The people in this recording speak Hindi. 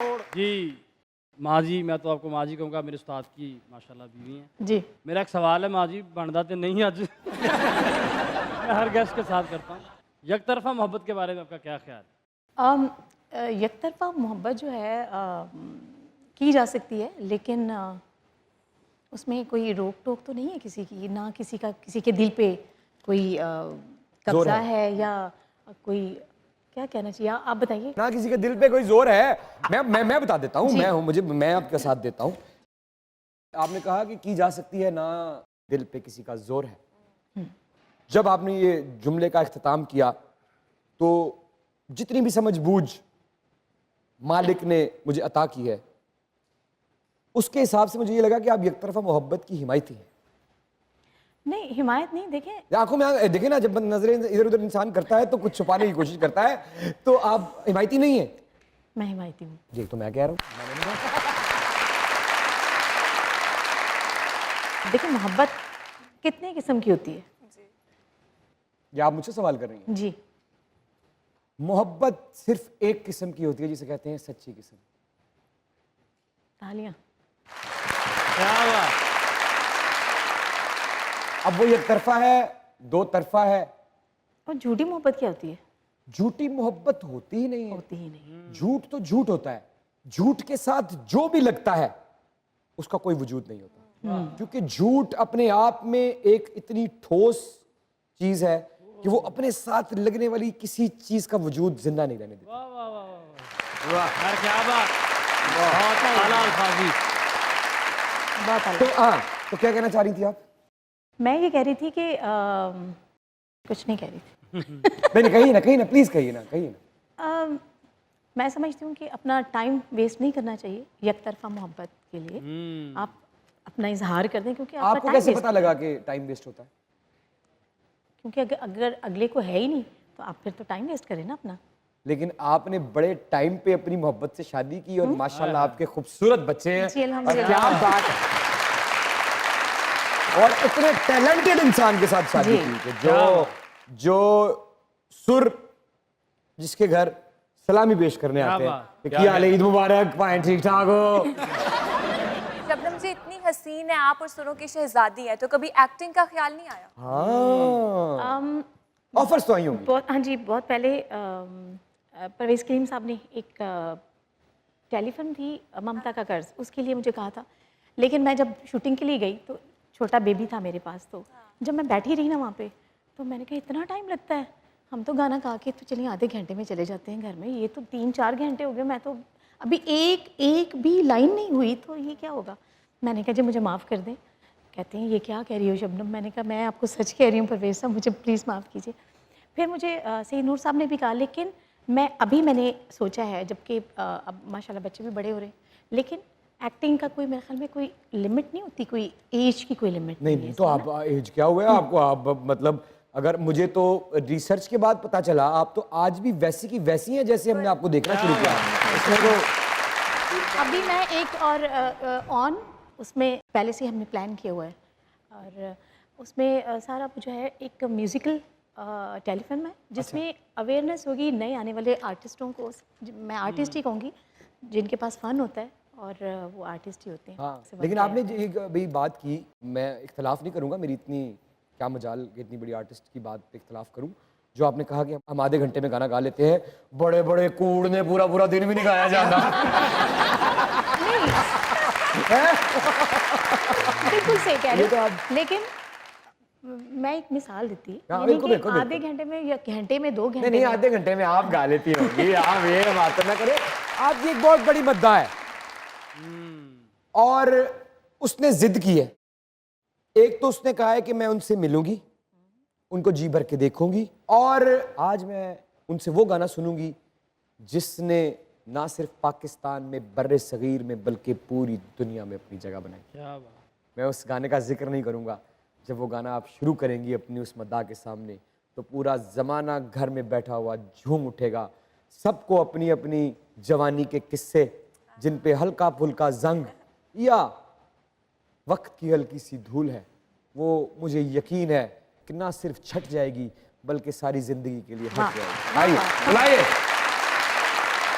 जी माँ जी, मैं तो आपको माँ जी कहूँगा, मेरे उस्ताद की माशाल्लाह बीवी हैं जी। मेरा एक सवाल है माँ जी, बनता तो नहीं आज मैं हर गेस्ट के साथ करता हूँ, यकतरफा मोहब्बत के बारे में आपका क्या ख्याल है? यकतरफा मोहब्बत जो है की जा सकती है, लेकिन उसमें कोई रोक टोक तो नहीं है किसी की, ना किसी का किसी के दिल पे कोई कब्जा है या कोई, क्या कहना चाहिए, आप बताइए। ना किसी के दिल पे कोई जोर है। मैं बता देता हूँ, मैं आपका साथ देता हूँ। आपने कहा कि की जा सकती है, ना दिल पे किसी का जोर है। जब आपने ये जुमले का इख्तिताम किया तो जितनी भी समझबूझ मालिक ने मुझे अता की है, उसके हिसाब से मुझे ये लगा कि आप एक तरफा मोहब्बत की हिमायती हैं। नहीं, हिमायत नहीं, देखें आंखों में देखें ना, जब नजरें इधर उधर इंसान करता है तो कुछ छुपाने की कोशिश करता है, तो आप हिमायती नहीं है। मैं हिमायती हूँ जी, तो मैं कह रहा हूँ। देखिए, मोहब्बत कितने किस्म की होती है। या आप मुझसे सवाल कर रही हैं? जी। मोहब्बत सिर्फ एक किस्म की होती है, जिसे कहते हैं सच्ची किस्म। तालियां। क्या हुआ? अब वो एक तरफा है, दो तरफा है। और झूठी मोहब्बत क्या होती है? झूठी मोहब्बत होती ही नहीं है। होती ही नहीं। झूठ तो झूठ होता है, झूठ के साथ जो भी लगता है उसका कोई वजूद नहीं होता, क्योंकि झूठ अपने आप में एक इतनी ठोस चीज है कि वो अपने साथ लगने वाली किसी चीज का वजूद जिंदा नहीं रहने देता। वाह वाह वाह वाह वाह, यार क्या बात, बहुत आला अल्फाजी। बहुत आला। तो हाँ, तो क्या कहना चाह रही थी आप? मैं ये कह रही थी कि कुछ नहीं कह रही थी। नहीं, कहीं ना प्लीज कहिए ना। मैं समझती हूँ कि अपना टाइम वेस्ट नहीं करना चाहिए एक तरफा मोहब्बत के लिए। आप अपना इजहार कर दें, क्योंकि आपका आपको टाइम कैसे वेस्ट, पता लगा कि टाइम वेस्ट होता है? क्योंकि अगर अगले को है ही नहीं तो आप फिर तो टाइम वेस्ट करें ना अपना। लेकिन आपने बड़े टाइम पे अपनी मोहब्बत से शादी की और माशाल्लाह आपके खूबसूरत बच्चे हैं। जी, और अल्हम्दुलिल्लाह। क्या बात है। और इतने टैलेंटेड इंसान के साथ शादी की कि जो सुर जिसके घर सलामी पेश करने आते हैं कि हाल है, ईद मुबारक, पाएं ठीक ठाक हो। शबनम जी इतनी हसीन है आप और सुरों की शहजादी है, तो कभी एक्टिंग का ख्याल नहीं आया? हाँ, ऑफर्स तो आई होंगी। हाँ जी, बहुत पहले परवेज़ करीम साहब ने एक टेलीफिल्म थी ममता का कर्ज, उसके लिए मुझे कहा था, लेकिन मैं जब शूटिंग के लिए गई तो छोटा बेबी था मेरे पास। तो जब मैं बैठी रही ना वहाँ पे, तो मैंने कहा इतना टाइम लगता है, हम तो गाना गा के तो चलिए आधे घंटे में चले जाते हैं घर में, ये तो 3-4 घंटे हो गए, मैं तो अभी एक भी लाइन नहीं हुई, तो ये क्या होगा। मैंने कहा जी मुझे माफ़ कर दें। कहते हैं ये क्या कह रही हो शबनम? मैंने कहा मैं आपको सच कह रही हूँ परवेज़ साहब, मुझे प्लीज़ माफ़ कीजिए। फिर मुझे सही नूर साहब ने भी कहा, लेकिन मैंने सोचा है, जबकि अब माशाल्लाह बच्चे भी बड़े हो रहे हैं, लेकिन एक्टिंग का कोई मेरे ख्याल में कोई लिमिट नहीं होती, कोई एज की कोई लिमिट नहीं है। तो आप एज क्या हुआ है आपको? आप मतलब, अगर मुझे तो रिसर्च के बाद पता चला आप तो आज भी वैसी की वैसी हैं जैसे हमने आपको देखना शुरू किया। इसमें तो अभी मैं एक और उसमें पहले से हमने प्लान किया हुआ है, और उसमें सारा जो है एक म्यूज़िकल टेलीफिल्म है, जिसमें अवेयरनेस होगी नए आने वाले आर्टिस्टों को। मैं आर्टिस्ट ही कहूँगी, जिनके पास फ़न होता है और वो आर्टिस्ट ही होते हैं। हाँ, लेकिन आपने एक अभी बात की, मैं इख्तलाफ नहीं करूँगा, मेरी इतनी क्या मजाल कि इतनी बड़ी आर्टिस्ट की बात पे इख्तलाफ करूँ। जो आपने कहा कि हम आधे घंटे में गाना गा लेते हैं, बड़े बड़े कूड़ ने पूरा दिन भी नहीं गाया जाता। बिल्कुल सही कह रहे ये तो हो, लेकिन मैं एक मिसाल देती हाँ, यानी बिल्कुल, कि बिल्कुल, आधे घंटे में या घंटे में 2 घंटे नहीं, में। आधे घंटे में आप गा लेती होंगी। आप ये बात ना करें, आपकी एक बहुत बड़ी मद्दा है और उसने जिद की है। एक तो उसने कहा है कि मैं उनसे मिलूंगी, उनको जी भर के देखूंगी, और आज मैं उनसे वो गाना सुनूंगी जिसने ना सिर्फ पाकिस्तान में, बर्रे सगीर में, बल्कि पूरी दुनिया में अपनी जगह बनाई। क्या बात। मैं उस गाने का जिक्र नहीं करूंगा। जब वो गाना आप शुरू करेंगी अपनी उस मद्दा के सामने, तो पूरा ज़माना घर में बैठा हुआ झूम उठेगा। सबको अपनी अपनी जवानी के किस्से, जिन पे हल्का फुल्का जंग या वक्त की हल्की सी धूल है, वो मुझे यकीन है कि ना सिर्फ छट जाएगी बल्कि सारी जिंदगी के लिए हट जाएगी। आइए बुलाइए।